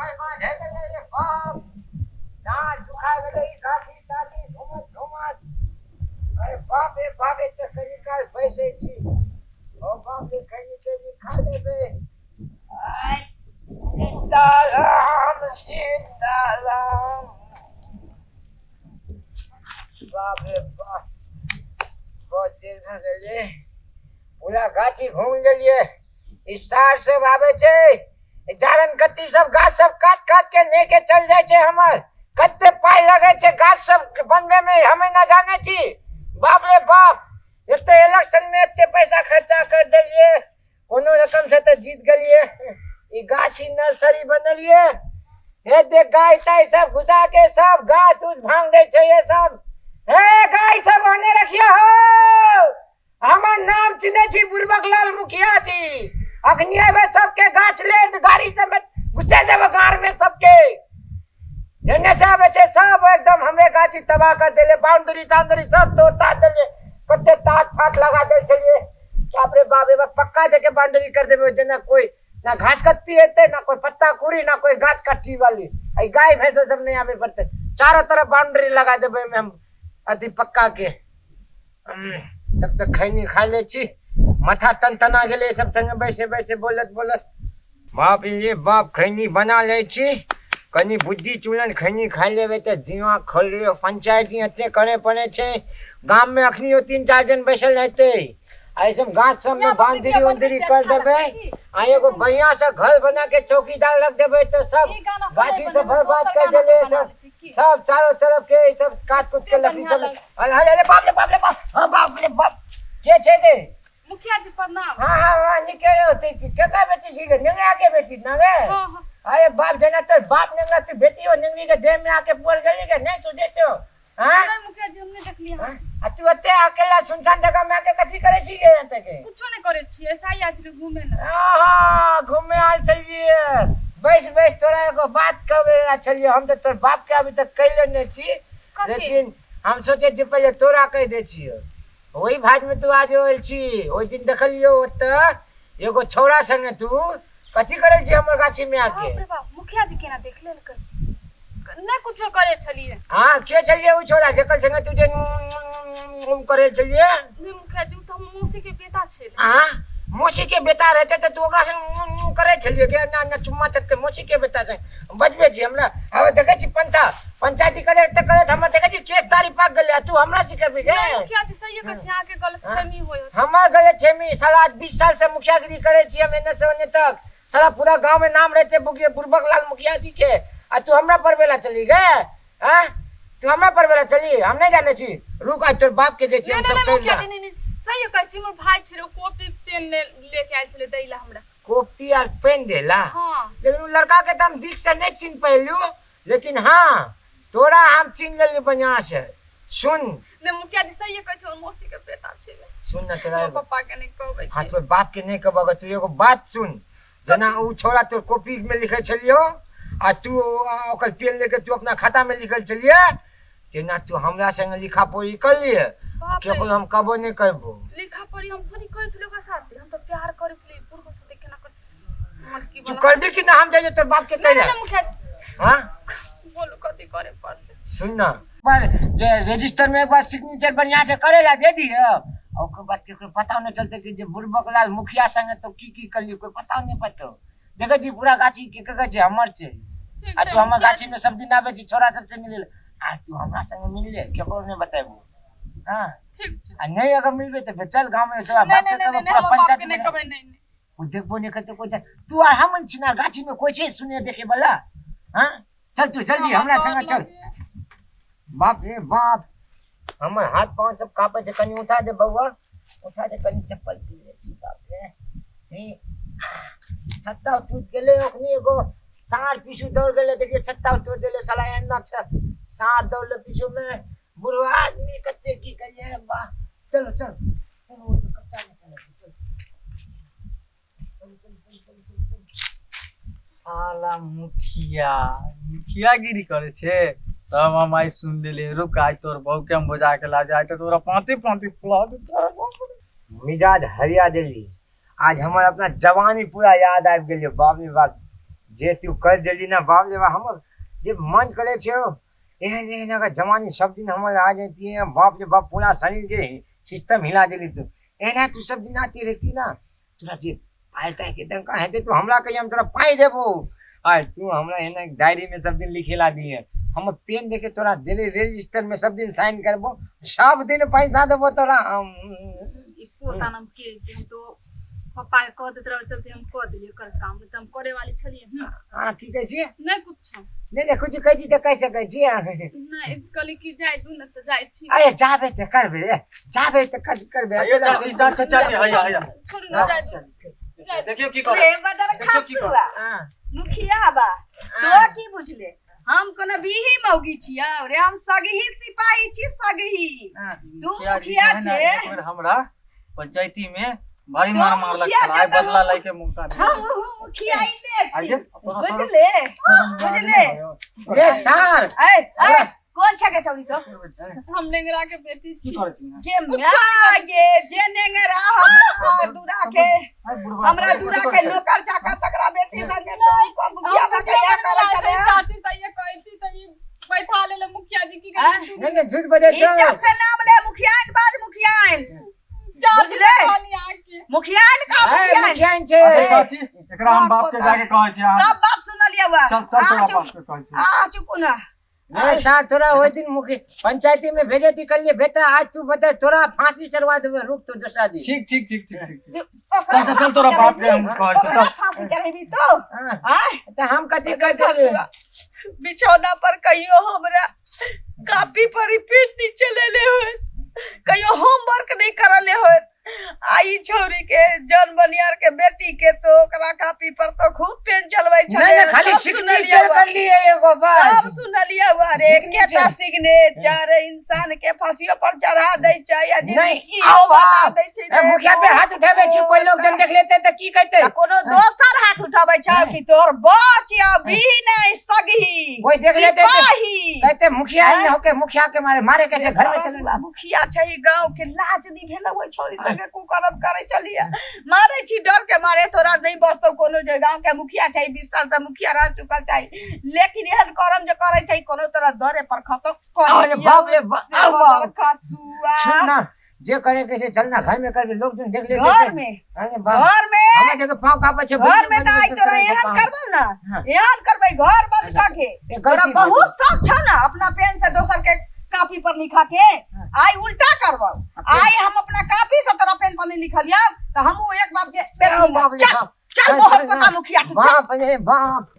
काय बात है रे बाप ना दुखा गई काची ताची घुमत घुमत अरे बाप रे बाप ते कहीं का पैसे छी ओ बाप रे कहीं के भी खा ले बे सीताराम सीताराम बाप रे बाप बहुत देर में गए पूरा गाची घूम लिए इस सार से आवे छे जारन कत्ती सब गाछ सब काट काट के लेके चल जाए छे हमर कत्ते पाई लगे छे गाछ सब बनवे में हमें ना जाने छी बाप रे बाप एते इलेक्शन में एते पैसा खर्चा कर देलिए कोनो रकम से तो जीत गलिए ई गाछी नर्सरी बनलिए हे देख गाय ताई सब घुसा के सब गाछ उछ भांग दे छे ये सब हे गाय सब आने रखियो हो हमर नाम चिन्हे छी बुरबक लाल मुखिया छी अखनी आवे सबके गाछ ले गाड़ी से में घुसे देबो गार में सबके जने से आवे छे सब एकदम हमरे गाछी तबाह कर देले बाउंड्री ताउंड्री सब तोड़ ताड़ देले कत्ते तार फाट लगा दे छलिए बाप रे बाप एबा पक्का देके बाउंड्री कर देबे जना कोई ना घास कट्टी हेते ना कोई पत्ता कुरी ना कोई गाछ कट्टी वाली आई गाय भैंस सब नहीं आवे पड़ते चारों तरफ बाउंड्री लगा देबे में हम अति पक्का के तब तक खैनी खा ले छी माथा टनटना गेले सब संग बैसे बैसे बोलत बोलत बाप रे बाप खैनी बना ले छी कनी बुद्धि चूलन खैनी खा लेबे त दिमाग खोल लियो पंचायत एते करे पड़े छे गांव में अखनी 3-4 जन बैसल रहते आई सब गाछ सब में बांधरी उंदरी कर देबे आ एगो बढ़िया से घर बना के चौकीदार रख देबे त सब गाछी से बर्बाद कर देले सब चारों तरफ के सब काट कुट के लकड़ी सब अरे बाप रे बाप रे बाप हां बाप रे बाप के छे के मुखिया जी प्रणाम हां निके होती केका बेटी छी के नंगे आके बेटी नंगे अरे बाप जना तो बाप नंगा तू बेटी हो नंगी के देह में आके पड़ गई के नहीं सुझे छो हां अरे मुखिया जी हमने देख लिया आ तू अते अकेला सुनसान जगह में आके कथि करे छी के यहां के कुछो नहीं करे छी ऐसा ही आज घूमे ना हां घूमे आल चलिए बैस बैस तोरा एगो बात कहबे चलिए हम तो तोर बाप के अभी तक कहले नहीं छी लेकिन हम सोचे जे पहले तोरा कह दे छी वही भाज में तू आज होल छी ओई दिन देखलियो ओत एगो छौड़ा संगे तू कथि करे छी हमर गाछी में आके बाप रे बाप मुखिया जी केना देख लेल कर न कुछो करे छलिए हां के छलिए उ छोड़ा जकल संगे तू जे करे छलिए नहीं मुखिया जी तो मौसी के बेटा छे हां मौसी के बेटा रहते त तू ओकरा संग करे छलिए के ना चुम्मा चट के मौसी के बेटा से बजबे छी हमरा अब देखे छी पंचायती करे त करे हम देखे छी केस तारी पाक गेले तू हमरा सिखेबी के मुखिया जी सही कह छी आके गलतफहमी होय हमर गलतफहमी साला 20 साल से मुखियागिरी करे छी हम एने से ओने तक साला पूरा गांव में नाम रहते बुरबक लाल मुखिया जी के आ तू हमरा परवेला चली गए हैं तू हमरा परवेला चली हम नहीं जाने छी रुक आज तोर बाप के जे छी हम सब मुखिया जी नहीं सही कह छी मोर भाई छे कॉपी पेन लेके आइल छले दैला हमरा कॉपी और पेन देला हां लेकिन लड़का के त हम दिख से नहीं चिन्ह पहलू लेकिन हां तोरा हम चिन्ह लेली बढ़िया से सुन ने मुखिया जी सही कह छी मौसी के बेटा छे सुन ना तेरा पापा के नहीं कहबै हां तोर बाप के नहीं कहबा तू एगो बात सुन जना उ छोरा तोर कॉपी में लिखे छलियो आ तू ओकर पेन लेके तू अपना खाता में लिखल छलिए तेना तू हमरा संग लिखा पढ़ी कर लिए केवल हम कबो नहीं करबो लिखा पढ़ी हम थोड़ी करे छलिए ओकरा साथ हम तो प्यार करे छलिए पूर्व से देखे ना कर मन की तू करबी कि ना हम जाइए तोर बाप के कहले हां बोलो कथि करे पड़ते सुन ना पर जे रजिस्टर में एक बार सिग्नेचर बढ़िया से करेला दे दियो और के बात के पता नहीं चलते कि जे बुरबक लाल मुखिया संग तो की करली कोई पता नहीं पड़तो देखे जी पूरा गाछी के कहे छै हमर छै आ तू हमर गाछी में सब दिन आवे छी छोरा सब से मिले आ तू हमरा संग मिल ले केकरो नहीं बताबो हां ठीक आ नहीं अगर मिलबे तो चल गांव में सब बात के पूरा पंचायत नहीं कहबै नहीं वो देखबो नहीं करते कोई तू आ हमन छी ना गाछी में कोई छै सुने देखे वाला हां चल तू जल्दी हमरा संग चल बाप रे बाप हमर हाथ पांव सब कापे छै कनी उठा दे बउआ उठा दे कनी चप्पल पी ले छी बाप रे हे छत्ता टूट गेले ओखनी एगो सार पीछू दौड़ गेले देखिए छत्ता तोड़ देले साला एना छ सार दौड़ले पीछू में बुढ़वा आदमी कत्ते की करिए वाह चलो चल वो तो कच्चा में चले साला मुखियागिरी करे छे तब हम आई सुन लेले रुक आई तोर बहु के हम बजा के ला जाए तो तोरा पांती फुला दे मिजाज हरिया दिल्ली आज हमारा अपना जवानी पूरा याद आ गेले बाप रे बाप जे तू कर देली ना बाप रे बाप हम जे मन करे छे एहन एहन अगर जवानी सब दिन हमारे आ जाती है बाप रे बाप पूरा शरीर के सिस्टम हिला देली तू एना तू सब दिन आती रहती ना तोरा जे पाए कह के तन कहे दे तू हमरा कहिए हम तोरा पाई देबो आय तू हमरा एना एक डायरी में सब दिन लिखेला दिए हम पेन देके तोरा डेली रजिस्टर में सब दिन साइन करबो सब दिन पैसा देबो तोरा ई पोता नाम के हम तो पापा के कह देत रहे चलते हम कह दिए कर काम तो हम करे वाली छलिए हां की कहै छी नहीं कुछ नहीं कुछ कहै छी त कह सकै छी नहीं कली की जाय दू न त जाय छी अरे जाबे त करबे जाबे त करबे चाची हैया छोड़ न जाय दू देखियो की करे बदर खासुआ मुखिया बा तो की बुझले हम कोनो बीही मौगी छिया रे हम सगही सिपाही छी सगही तू मुखिया छे हमरा पंचायती में भारी मार मारलक छलाय बदला लेके मुक्ता हम मुखिया ही आगे बुझले बुझले रे सर ए कौन छके चौड़ी तो हम लेंगरा के बेटी की छी करे छी के आगे जे नेंगरा हमरा दूरा के हमरा दूरा के नौकर चाकर तकरा बेटी संगे तो मुखिया हम बकैया करे चले चाची सही कहै छी त ई बैठा ले मुखिया जी की कहै नहीं झूठ बजे इज्जत से नाम ले मुखियाइन बाज मुखियाइन चाची बुझले? खाली आके मुखियाइन का मुखियाइन मुखियाइन छे अरे चाची एकरा हम बाप के जाके कहै छी सब बात सुनलिए हुआ चल चल तोरा बाप के कहै छी आ चुप ना रे सर तोरा ओइ दिन मुखी पंचायती में भेजे थी कल ये बेटा आज तू बता तोरा फांसी चढ़वा देबे रुक तो दूसरा दिन ठीक चल तोरा बाप के हम कहै छी चल फांसी चढ़ेबी तो हाँ, हां तो हम कथी कर देले बिछौना पर कहियो हमरा कॉपी पर रिपीट नीचे ले ले होए कहियो होमवर्क नहीं करले होए आई छोरी के जन बनियार के बेटी के तो ओकरा कॉपी पर तो खूब पेन चलबै छले नहीं खाली सिग्नेचर कर लिए एगो सब बस सुनलिए हुआ रे केटा सिग्नेचर इंसान के फांसियों पर चढ़ा दै छै या जिंदगी आओ बना बाप। दै छै ए मुखिया पे हाथ उठाबे छी कोई लोग जन देख लेते त की कहते कोनो दोसर हाथ उठाबै छै कि तोर बच या भी नहीं सगही कोई देख लेते तो सिपाही कहते मुखिया ही होके मुखिया के मारे कैसे घर में चले मुखिया छै गांव के लाज दी भेल ओइ छोरी संगे कुकरम करे चलिए मारे छी डर के मारे तोरा नहीं बचतो कोनो जे गांव के मुखिया छै 20 साल से मुखिया रह चुकल छै लेकिन एहन करम जे करे छै कोनो तरह दरे पर खतम अरे बाप रे बाप खासुआ सुन ना जे करे के चलना घर में कर लोग जन देख लेते घर में अरे बाप घर में हमें देखो पांव कापे छे घर में त आई तोरा एहन करबो ना एहन करबै घर बंद क के तोरा बहुत सब छ ना अपना पेन से दोसर के कॉपी पर लिखा के आई उल्टा करबो आई हम अपना कॉपी से तोरा पेन पर नहीं लिखलिया त हमहू एक बाप के पेन बाप रे बाप चल मोहब्बत मुखिया बाप रे बाप